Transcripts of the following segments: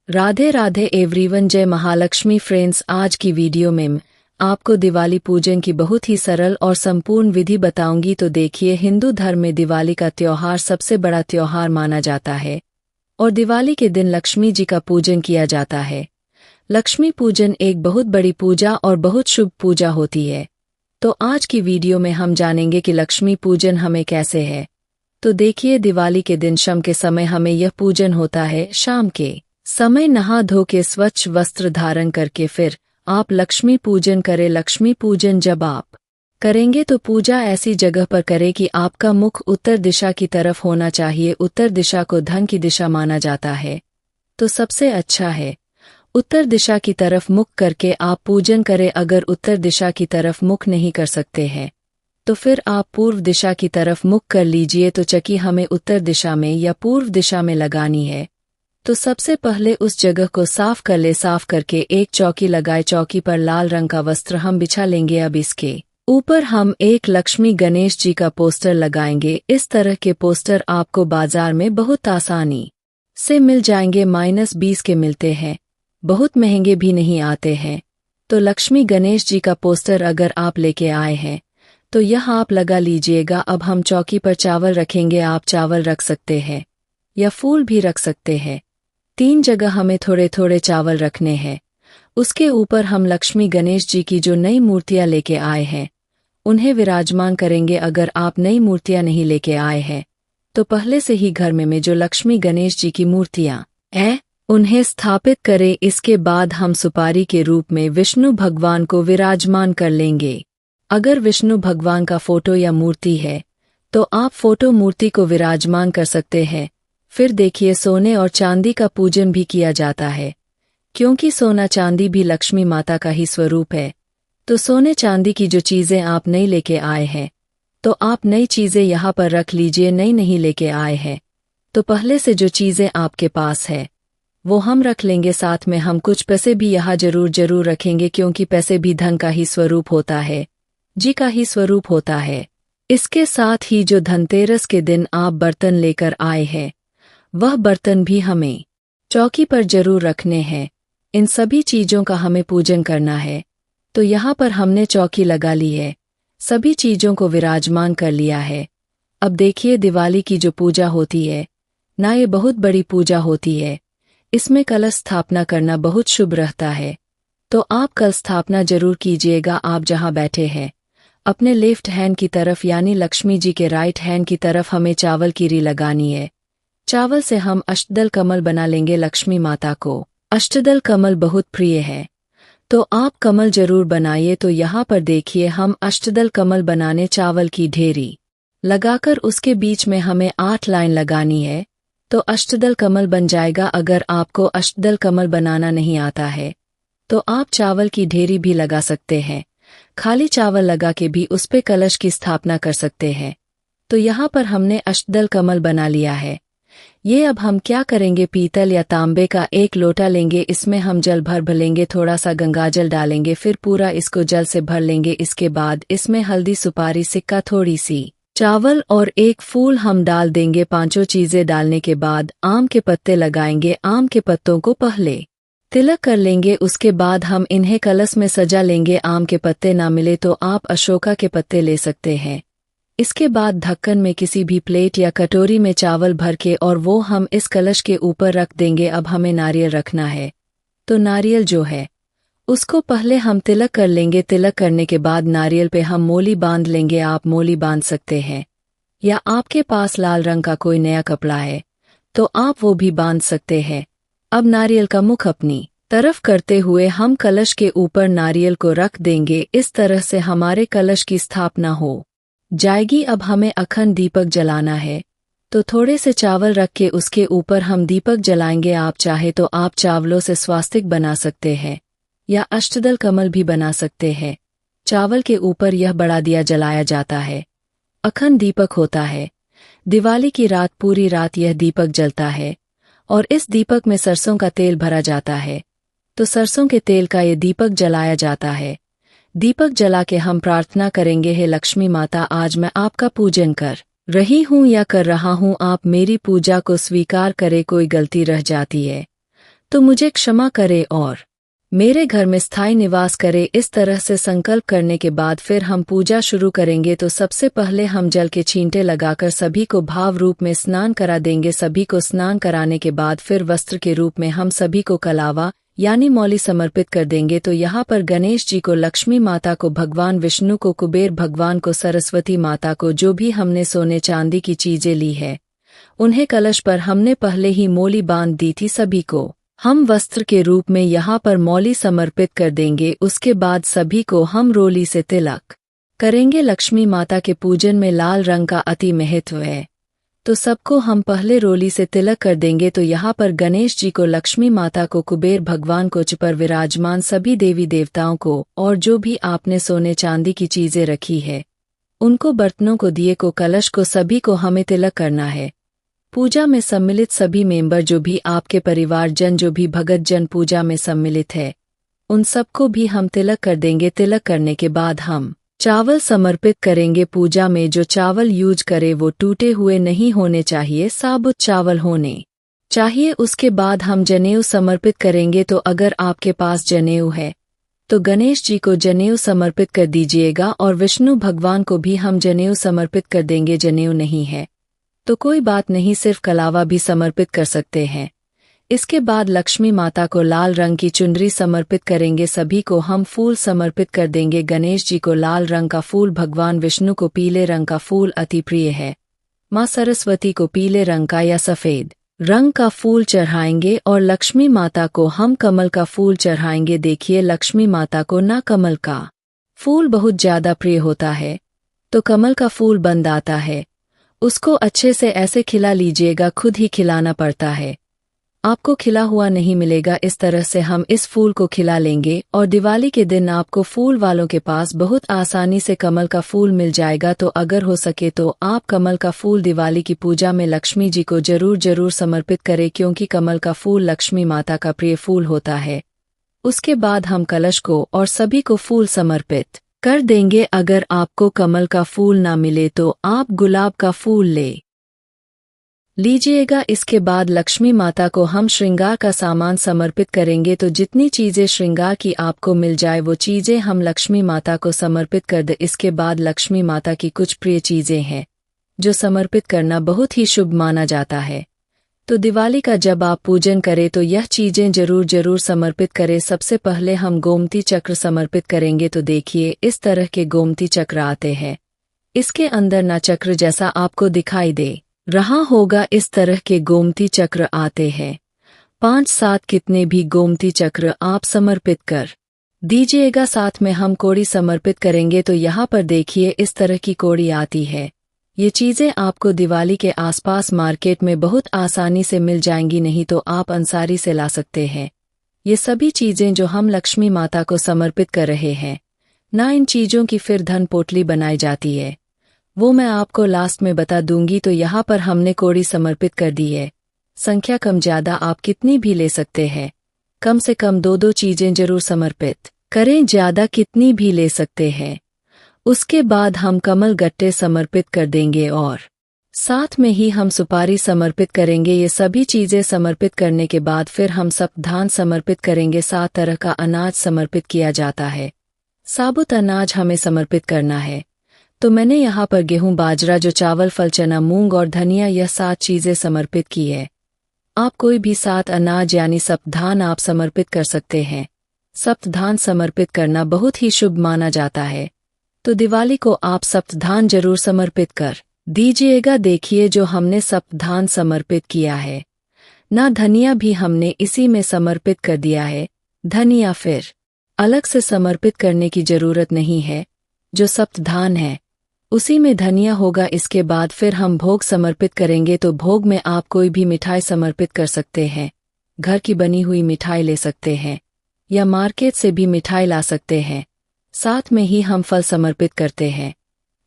Radhe Radhe everyone, जय Mahalakshmi friends. आज की वीडियो में मैं आपको दिवाली पूजन की बहुत ही सरल और संपूर्ण विधि बताऊंगी। तो देखिए, हिंदू धर्म में दिवाली का त्योहार सबसे बड़ा त्योहार माना जाता है और दिवाली के दिन लक्ष्मी जी का पूजन किया जाता है। लक्ष्मी पूजन एक बहुत बड़ी पूजा और बहुत शुभ पूजा होती है। तो आज की वीडियो में हम जानेंगे कि लक्ष्मी पूजन हमें कैसे है। तो देखिए, दिवाली के दिन शाम के समय हमें यह पूजन होता है। शाम के समय नहा धो के स्वच्छ वस्त्र धारण करके फिर आप लक्ष्मी पूजन करें। लक्ष्मी पूजन जब आप करेंगे तो पूजा ऐसी जगह पर करें कि आपका मुख उत्तर दिशा की तरफ होना चाहिए। उत्तर दिशा को धन की दिशा माना जाता है, तो सबसे अच्छा है उत्तर दिशा की तरफ मुख करके आप पूजन करें। अगर उत्तर दिशा की तरफ मुख नहीं कर सकते हैं तो फिर आप पूर्व दिशा की तरफ मुख कर लीजिए। तो चक्की हमें उत्तर दिशा में या पूर्व दिशा में लगानी है। तो सबसे पहले उस जगह को साफ कर ले। साफ करके एक चौकी लगाए। चौकी पर लाल रंग का वस्त्र हम बिछा लेंगे। अब इसके ऊपर हम एक लक्ष्मी गणेश जी का पोस्टर लगाएंगे। इस तरह के पोस्टर आपको बाजार में बहुत आसानी से मिल जाएंगे। -20 के मिलते हैं, बहुत महंगे भी नहीं आते हैं। तो लक्ष्मी गणेश जी का पोस्टर अगर आप लेके आए हैं तो यह आप लगा लीजिएगा। अब हम चौकी पर चावल रखेंगे। आप चावल रख सकते हैं या फूल भी रख सकते हैं। 3 जगह हमें थोड़े थोड़े चावल रखने हैं। उसके ऊपर हम लक्ष्मी गणेश जी की जो नई मूर्तियां लेके आए हैं उन्हें विराजमान करेंगे। अगर आप नई मूर्तियां नहीं लेके आए हैं तो पहले से ही घर में जो लक्ष्मी गणेश जी की मूर्तियां हैं उन्हें स्थापित करें। इसके बाद हम सुपारी के रूप में विष्णु भगवान को विराजमान कर लेंगे। अगर विष्णु भगवान का फोटो या मूर्ति है तो आप फोटो मूर्ति को विराजमान कर सकते हैं। फिर देखिए, सोने और चांदी का पूजन भी किया जाता है, क्योंकि सोना चांदी भी लक्ष्मी माता का ही स्वरूप है। तो सोने चांदी की जो चीजें आप नई लेके आए हैं तो आप नई चीजें यहाँ पर रख लीजिए। नई नहीं लेके आए हैं तो पहले से जो चीजें आपके पास है वो हम रख लेंगे। साथ में हम कुछ पैसे भी यहाँ जरूर रखेंगे, क्योंकि पैसे भी धन का ही स्वरूप होता है, जी का ही स्वरूप होता है। इसके साथ ही जो धनतेरस के दिन आप बर्तन लेकर आए हैं वह बर्तन भी हमें चौकी पर जरूर रखने हैं। इन सभी चीजों का हमें पूजन करना है। तो यहाँ पर हमने चौकी लगा ली है, सभी चीजों को विराजमान कर लिया है। अब देखिए, दिवाली की जो पूजा होती है ना, ये बहुत बड़ी पूजा होती है। इसमें कलश स्थापना करना बहुत शुभ रहता है। तो आप कलश स्थापना जरूर कीजिएगा। आप जहाँ बैठे हैं अपने लेफ्ट हैंड की तरफ यानी लक्ष्मी जी के राइट हैंड की तरफ हमें चावल की री लगानी है। चावल से हम अष्टदल कमल बना लेंगे। लक्ष्मी माता को अष्टदल कमल बहुत प्रिय है, तो आप कमल जरूर बनाइए। तो यहाँ पर देखिए, हम अष्टदल कमल बनाने चावल की ढेरी लगाकर उसके बीच में हमें 8 लाइन लगानी है, तो अष्टदल कमल बन जाएगा। अगर आपको अष्टदल कमल बनाना नहीं आता है तो आप चावल की ढेरी भी लगा सकते हैं। खाली चावल लगा के भी उस पे कलश की स्थापना कर सकते हैं। तो यहाँ पर हमने अष्टदल कमल बना लिया है। ये अब हम क्या करेंगे, पीतल या तांबे का एक लोटा लेंगे। इसमें हम जल भर लेंगे, थोड़ा सा गंगाजल डालेंगे, फिर पूरा इसको जल से भर लेंगे। इसके बाद इसमें हल्दी, सुपारी, सिक्का, थोड़ी सी चावल और एक फूल हम डाल देंगे। 5 चीजें डालने के बाद आम के पत्ते लगाएंगे। आम के पत्तों को पहले तिलक कर लेंगे, उसके बाद हम इन्हें कलश में सजा लेंगे। आम के पत्ते ना मिले तो आप अशोका के पत्ते ले सकते हैं। इसके बाद ढक्कन में किसी भी प्लेट या कटोरी में चावल भर के और वो हम इस कलश के ऊपर रख देंगे। अब हमें नारियल रखना है, तो नारियल जो है उसको पहले हम तिलक कर लेंगे। तिलक करने के बाद नारियल पे हम मोली बांध लेंगे। आप मोली बांध सकते हैं, या आपके पास लाल रंग का कोई नया कपड़ा है तो आप वो भी बांध सकते हैं। अब नारियल का मुख अपनी तरफ करते हुए हम कलश के ऊपर नारियल को रख देंगे। इस तरह से हमारे कलश की स्थापना हो जाएगी। अब हमें अखंड दीपक जलाना है, तो थोड़े से चावल रख के उसके ऊपर हम दीपक जलाएंगे। आप चाहे तो आप चावलों से स्वास्तिक बना सकते हैं या अष्टदल कमल भी बना सकते हैं। चावल के ऊपर यह बड़ा दिया जलाया जाता है, अखंड दीपक होता है। दिवाली की रात पूरी रात यह दीपक जलता है और इस दीपक में सरसों का तेल भरा जाता है। तो सरसों के तेल का ये दीपक जलाया जाता है। दीपक जला के हम प्रार्थना करेंगे, हे लक्ष्मी माता, आज मैं आपका पूजन कर रही हूँ या कर रहा हूँ, आप मेरी पूजा को स्वीकार करे। कोई गलती रह जाती है तो मुझे क्षमा करे और मेरे घर में स्थायी निवास करे। इस तरह से संकल्प करने के बाद फिर हम पूजा शुरू करेंगे। तो सबसे पहले हम जल के छींटे लगाकर सभी को भाव रूप में स्नान करा देंगे। सभी को स्नान कराने के बाद फिर वस्त्र के रूप में हम सभी को कलावा यानी मौली समर्पित कर देंगे। तो यहाँ पर गणेश जी को, लक्ष्मी माता को, भगवान विष्णु को, कुबेर भगवान को, सरस्वती माता को, जो भी हमने सोने चांदी की चीजें ली है उन्हें कलश पर हमने पहले ही मौली बांध दी थी, सभी को हम वस्त्र के रूप में यहाँ पर मौली समर्पित कर देंगे। उसके बाद सभी को हम रोली से तिलक करेंगे। लक्ष्मी माता के पूजन में लाल रंग का अति महत्व है, तो सबको हम पहले रोली से तिलक कर देंगे। तो यहाँ पर गणेश जी को, लक्ष्मी माता को, कुबेर भगवान को, पर विराजमान सभी देवी देवताओं को और जो भी आपने सोने चांदी की चीजें रखी है उनको, बर्तनों को, दिए को, कलश को, सभी को हमें तिलक करना है। पूजा में सम्मिलित सभी मेंबर, जो भी आपके परिवारजन, जो भी भगत जन पूजा में सम्मिलित है, उन सबको भी हम तिलक कर देंगे। तिलक करने के बाद हम चावल समर्पित करेंगे। पूजा में जो चावल यूज करे वो टूटे हुए नहीं होने चाहिए, साबुत चावल होने चाहिए। उसके बाद हम जनेऊ समर्पित करेंगे। तो अगर आपके पास जनेऊ है तो गणेश जी को जनेऊ समर्पित कर दीजिएगा और विष्णु भगवान को भी हम जनेऊ समर्पित कर देंगे। जनेऊ नहीं है तो कोई बात नहीं, सिर्फ कलावा भी समर्पित कर सकते हैं। इसके बाद लक्ष्मी माता को लाल रंग की चुनरी समर्पित करेंगे। सभी को हम फूल समर्पित कर देंगे। गणेश जी को लाल रंग का फूल, भगवान विष्णु को पीले रंग का फूल अति प्रिय है, माँ सरस्वती को पीले रंग का या सफेद रंग का फूल चढ़ाएंगे और लक्ष्मी माता को हम कमल का फूल चढ़ाएंगे। देखिए, लक्ष्मी माता को ना कमल का फूल बहुत ज्यादा प्रिय होता है, तो कमल का फूल बंद आता है, उसको अच्छे से ऐसे खिला लीजिएगा। खुद ही खिलाना पड़ता है, आपको खिला हुआ नहीं मिलेगा। इस तरह से हम इस फूल को खिला लेंगे और दिवाली के दिन आपको फूल वालों के पास बहुत आसानी से कमल का फूल मिल जाएगा। तो अगर हो सके तो आप कमल का फूल दिवाली की पूजा में लक्ष्मी जी को जरूर समर्पित करें, क्योंकि कमल का फूल लक्ष्मी माता का प्रिय फूल होता है। उसके बाद हम कलश को और सभी को फूल समर्पित कर देंगे। अगर आपको कमल का फूल ना मिले तो आप गुलाब का फूल ले लीजिएगा। इसके बाद लक्ष्मी माता को हम श्रृंगार का सामान समर्पित करेंगे। तो जितनी चीजें श्रृंगार की आपको मिल जाए वो चीजें हम लक्ष्मी माता को समर्पित कर दे। इसके बाद लक्ष्मी माता की कुछ प्रिय चीजें हैं जो समर्पित करना बहुत ही शुभ माना जाता है। तो दिवाली का जब आप पूजन करें तो यह चीजें जरूर समर्पित करें। सबसे पहले हम गोमती चक्र समर्पित करेंगे। तो देखिए, इस तरह के गोमती चक्र आते हैं, इसके अंदर ना चक्र जैसा आपको दिखाई दे रहा होगा, इस तरह के गोमती चक्र आते हैं। 5-7 कितने भी गोमती चक्र आप समर्पित कर दीजिएगा। साथ में हम कोड़ी समर्पित करेंगे। तो यहाँ पर देखिए, इस तरह की कोड़ी आती है। ये चीजें आपको दिवाली के आसपास मार्केट में बहुत आसानी से मिल जाएंगी, नहीं तो आप अंसारी से ला सकते हैं। ये सभी चीजें जो हम लक्ष्मी माता को समर्पित कर रहे हैं ना, इन चीजों की फिर धन पोटली बनाई जाती है, वो मैं आपको लास्ट में बता दूंगी। तो यहाँ पर हमने कोड़ी समर्पित कर दी है। संख्या कम ज्यादा आप कितनी भी ले सकते हैं, कम से कम 2-2 चीजें जरूर समर्पित करें, ज्यादा कितनी भी ले सकते हैं। उसके बाद हम कमल गट्टे समर्पित कर देंगे और साथ में ही हम सुपारी समर्पित करेंगे। ये सभी चीजें समर्पित करने के बाद फिर हम सप्तधान समर्पित करेंगे। 7 तरह का अनाज समर्पित किया जाता है, साबुत अनाज हमें समर्पित करना है। तो मैंने यहाँ पर गेहूं, बाजरा, जो चावल, फल, चना, मूंग और धनिया, यह 7 चीजें समर्पित की है। आप कोई भी 7 अनाज यानी सप्तधान आप समर्पित कर सकते हैं। सप्तधान समर्पित करना बहुत ही शुभ माना जाता है, तो दिवाली को आप सप्तधान जरूर समर्पित कर दीजिएगा। देखिए, जो हमने सप्तधान समर्पित किया है ना, धनिया भी हमने इसी में समर्पित कर दिया है। धनिया फिर अलग से समर्पित करने की जरूरत नहीं है, जो सप्तधान है उसी में धनिया होगा। इसके बाद फिर हम भोग समर्पित करेंगे। तो भोग में आप कोई भी मिठाई समर्पित कर सकते हैं, घर की बनी हुई मिठाई ले सकते हैं या मार्केट से भी मिठाई ला सकते हैं। साथ में ही हम फल समर्पित करते हैं,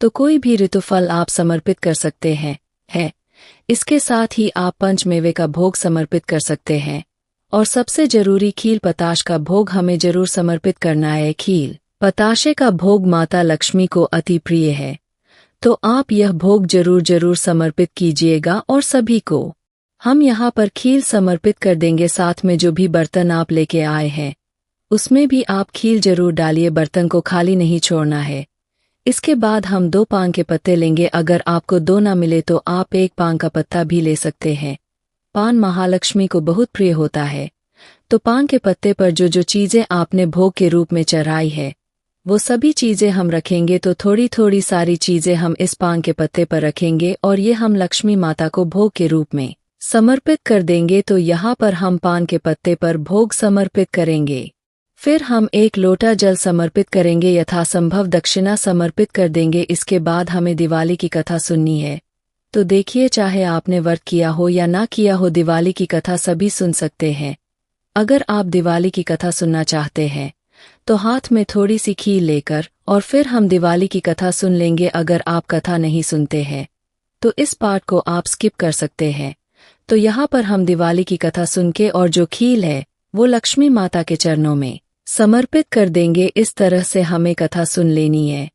तो कोई भी ऋतु फल आप समर्पित कर सकते हैं है। इसके साथ ही आप पंचमेवे का भोग समर्पित कर सकते हैं और सबसे जरूरी खील पताश का भोग हमें जरूर समर्पित करना है। खील पताशे का भोग माता लक्ष्मी को अति प्रिय है, तो आप यह भोग जरूर समर्पित कीजिएगा और सभी को हम यहाँ पर खील समर्पित कर देंगे, साथ में जो भी बर्तन आप लेके आए हैं उसमें भी आप खील जरूर डालिए, बर्तन को खाली नहीं छोड़ना है। इसके बाद हम 2 पान के पत्ते लेंगे। अगर आपको 2 ना मिले तो आप 1 पान का पत्ता भी ले सकते हैं। पान महालक्ष्मी को बहुत प्रिय होता है, तो पान के पत्ते पर जो जो चीजें आपने भोग के रूप में चढ़ाई है वो सभी चीजें हम रखेंगे। तो थोड़ी थोड़ी सारी चीजें हम इस पान के पत्ते पर रखेंगे और ये हम लक्ष्मी माता को भोग के रूप में समर्पित कर देंगे। तो यहाँ पर हम पान के पत्ते पर भोग समर्पित करेंगे। फिर हम 1 लोटा जल समर्पित करेंगे, यथासंभव दक्षिणा समर्पित कर देंगे। इसके बाद हमें दिवाली की कथा सुननी है। तो देखिए, चाहे आपने व्रत किया हो या ना किया हो, दिवाली की कथा सभी सुन सकते हैं। अगर आप दिवाली की कथा सुनना चाहते हैं तो हाथ में थोड़ी सी खीर लेकर और फिर हम दिवाली की कथा सुन लेंगे। अगर आप कथा नहीं सुनते हैं तो इस पार्ट को आप स्किप कर सकते हैं। तो यहाँ पर हम दिवाली की कथा सुन के और जो खीर है वो लक्ष्मी माता के चरणों में समर्पित कर देंगे। इस तरह से हमें कथा सुन लेनी है।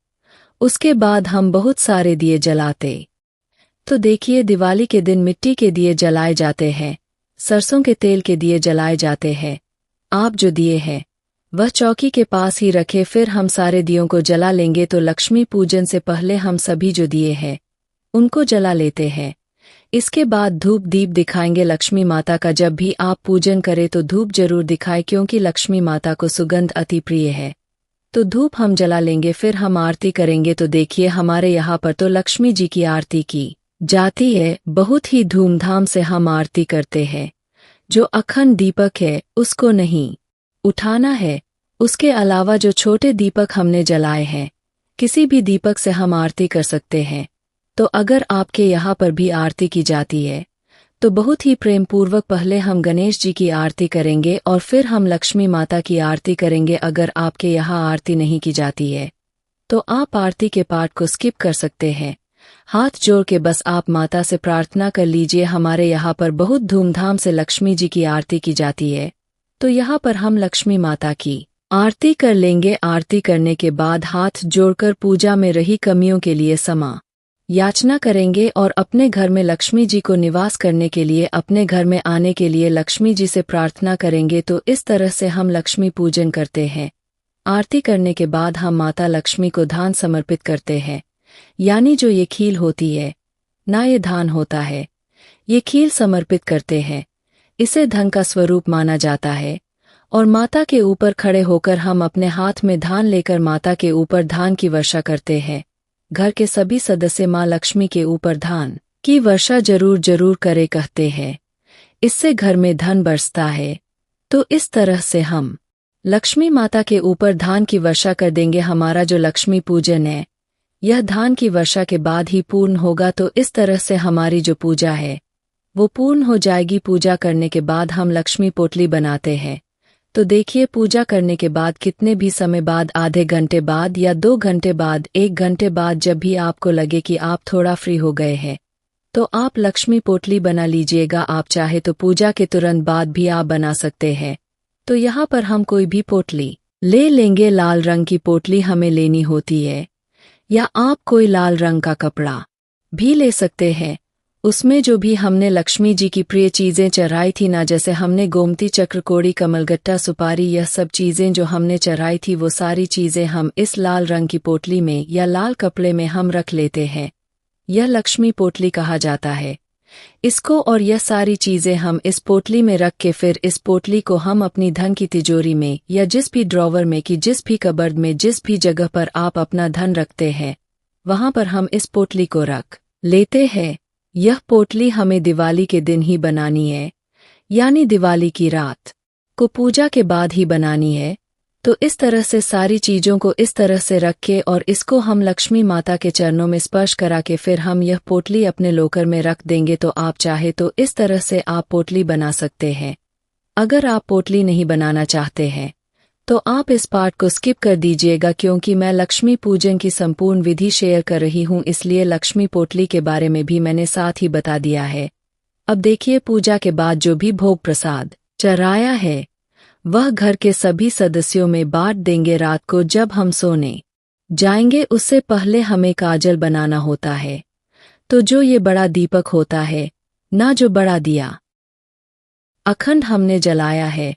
उसके बाद हम बहुत सारे दिए जलाते। तो देखिए, दिवाली के दिन मिट्टी के दिए जलाए जाते हैं, सरसों के तेल के दिए जलाए जाते हैं। आप जो दिए हैं वह चौकी के पास ही रखें। फिर हम सारे दियों को जला लेंगे। तो लक्ष्मी पूजन से पहले हम सभी जो दिए हैं उनको जला लेते हैं। इसके बाद धूप दीप दिखाएंगे लक्ष्मी माता का। जब भी आप पूजन करें तो धूप जरूर दिखाएं, क्योंकि लक्ष्मी माता को सुगंध अति प्रिय है। तो धूप हम जला लेंगे, फिर हम आरती करेंगे। तो देखिए, हमारे यहाँ पर तो लक्ष्मी जी की आरती की जाती है। बहुत ही धूमधाम से हम आरती करते हैं। जो अखंड दीपक है उसको नहीं उठाना है। उसके अलावा जो छोटे दीपक हमने जलाए हैं, किसी भी दीपक से हम आरती कर सकते हैं। तो अगर आपके यहाँ पर भी आरती की जाती है तो बहुत ही प्रेम पूर्वक पहले हम गणेश जी की आरती करेंगे और फिर हम लक्ष्मी माता की आरती करेंगे। अगर आपके यहाँ आरती नहीं की जाती है तो आप आरती के पार्ट को स्किप कर सकते हैं। हाथ जोड़ के बस आप माता से प्रार्थना कर लीजिए। हमारे यहाँ पर बहुत धूमधाम से लक्ष्मी जी की आरती की जाती है, तो यहाँ पर हम लक्ष्मी माता की आरती कर लेंगे। आरती करने के बाद हाथ जोड़कर पूजा में रही कमियों के लिए क्षमा याचना करेंगे और अपने घर में लक्ष्मी जी को निवास करने के लिए, अपने घर में आने के लिए लक्ष्मी जी से प्रार्थना करेंगे। तो इस तरह से हम लक्ष्मी पूजन करते हैं। आरती करने के बाद हम माता लक्ष्मी को धान समर्पित करते हैं, यानी जो ये खील होती है ना, ये धान होता है। ये खील समर्पित करते हैं। इसे धन का स्वरूप माना जाता है और माता के ऊपर खड़े होकर हम अपने हाथ में धान लेकर माता के ऊपर धान की वर्षा करते हैं। घर के सभी सदस्य माँ लक्ष्मी के ऊपर धान की वर्षा जरूर जरूर करे कहते हैं, इससे घर में धन बरसता है। तो इस तरह से हम लक्ष्मी माता के ऊपर धान की वर्षा कर देंगे। हमारा जो लक्ष्मी पूजन है यह धान की वर्षा के बाद ही पूर्ण होगा। तो इस तरह से हमारी जो पूजा है वो पूर्ण हो जाएगी। पूजा करने के बाद हम लक्ष्मी पोटली बनाते हैं। तो देखिए, पूजा करने के बाद कितने भी समय बाद, आधे घंटे बाद या 2 घंटे बाद, 1 घंटे बाद, जब भी आपको लगे कि आप थोड़ा फ्री हो गए हैं तो आप लक्ष्मी पोटली बना लीजिएगा। आप चाहे तो पूजा के तुरंत बाद भी आप बना सकते हैं। तो यहाँ पर हम कोई भी पोटली ले लेंगे। लाल रंग की पोटली हमें लेनी होती है, या आप कोई लाल रंग का कपड़ा भी ले सकते हैं। उसमें जो भी हमने लक्ष्मी जी की प्रिय चीजें चढ़ाई थी ना, जैसे हमने गोमती चक्र, कोड़ी, कमलगट्टा, सुपारी, यह सब चीजें जो हमने चढ़ाई थी वो सारी चीजें हम इस लाल रंग की पोटली में या लाल कपड़े में हम रख लेते हैं। यह लक्ष्मी पोटली कहा जाता है इसको। और यह सारी चीजें हम इस पोटली में रख के फिर इस पोटली को हम अपनी धन की तिजोरी में या जिस भी ड्रॉवर में की जिस भी कबर्ड में जिस भी जगह पर आप अपना धन रखते हैं वहां पर हम इस पोटली को रख लेते हैं। यह पोटली हमें दिवाली के दिन ही बनानी है, यानी दिवाली की रात को पूजा के बाद ही बनानी है। तो इस तरह से सारी चीजों को इस तरह से रख के और इसको हम लक्ष्मी माता के चरणों में स्पर्श करा के फिर हम यह पोटली अपने लॉकर में रख देंगे। तो आप चाहे तो इस तरह से आप पोटली बना सकते हैं। अगर आप पोटली नहीं बनाना चाहते हैं तो आप इस पार्ट को स्किप कर दीजिएगा, क्योंकि मैं लक्ष्मी पूजन की संपूर्ण विधि शेयर कर रही हूँ, इसलिए लक्ष्मी पोटली के बारे में भी मैंने साथ ही बता दिया है। अब देखिए, पूजा के बाद जो भी भोग प्रसाद चढ़ाया है वह घर के सभी सदस्यों में बांट देंगे। रात को जब हम सोने जाएंगे उससे पहले हमें काजल बनाना होता है। तो जो ये बड़ा दीपक होता है ना जो बढ़ा दिया। अखंड हमने जलाया है।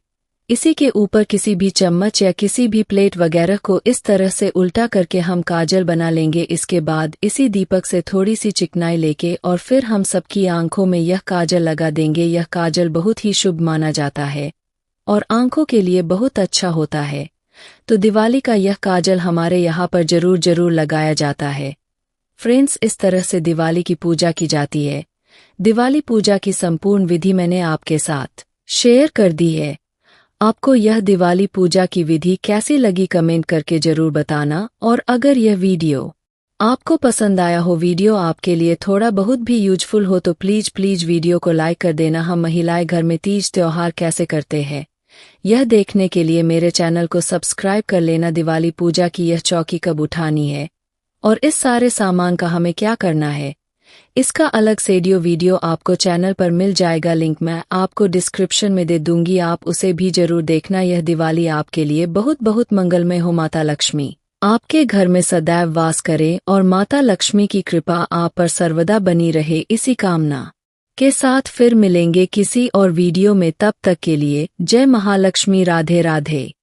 इसी के ऊपर किसी भी चम्मच या किसी भी प्लेट वगैरह को इस तरह से उल्टा करके हम काजल बना लेंगे। इसके बाद इसी दीपक से थोड़ी सी चिकनाई लेके और फिर हम सबकी आंखों में यह काजल लगा देंगे। यह काजल बहुत ही शुभ माना जाता है और आंखों के लिए बहुत अच्छा होता है। तो दिवाली का यह काजल हमारे यहाँ पर जरूर लगाया जाता है। फ्रेंड्स, इस तरह से दिवाली की पूजा की जाती है। दिवाली पूजा की संपूर्ण विधि मैंने आपके साथ शेयर कर दी है। आपको यह दिवाली पूजा की विधि कैसी लगी कमेंट करके जरूर बताना। और अगर यह वीडियो आपको पसंद आया हो, वीडियो आपके लिए थोड़ा बहुत भी यूजफुल हो, तो प्लीज वीडियो को लाइक कर देना। हम महिलाएं घर में तीज त्योहार कैसे करते हैं यह देखने के लिए मेरे चैनल को सब्सक्राइब कर लेना। दिवाली पूजा की यह चौकी कब उठानी है और इस सारे सामान का हमें क्या करना है, इसका अलग से वीडियो आपको चैनल पर मिल जाएगा। लिंक मैं आपको डिस्क्रिप्शन में दे दूंगी, आप उसे भी जरूर देखना। यह दिवाली आपके लिए बहुत मंगलमय हो। माता लक्ष्मी आपके घर में सदैव वास करे और माता लक्ष्मी की कृपा आप पर सर्वदा बनी रहे, इसी कामना के साथ फिर मिलेंगे किसी और वीडियो में। तब तक के लिए जय महालक्ष्मी, राधे राधे।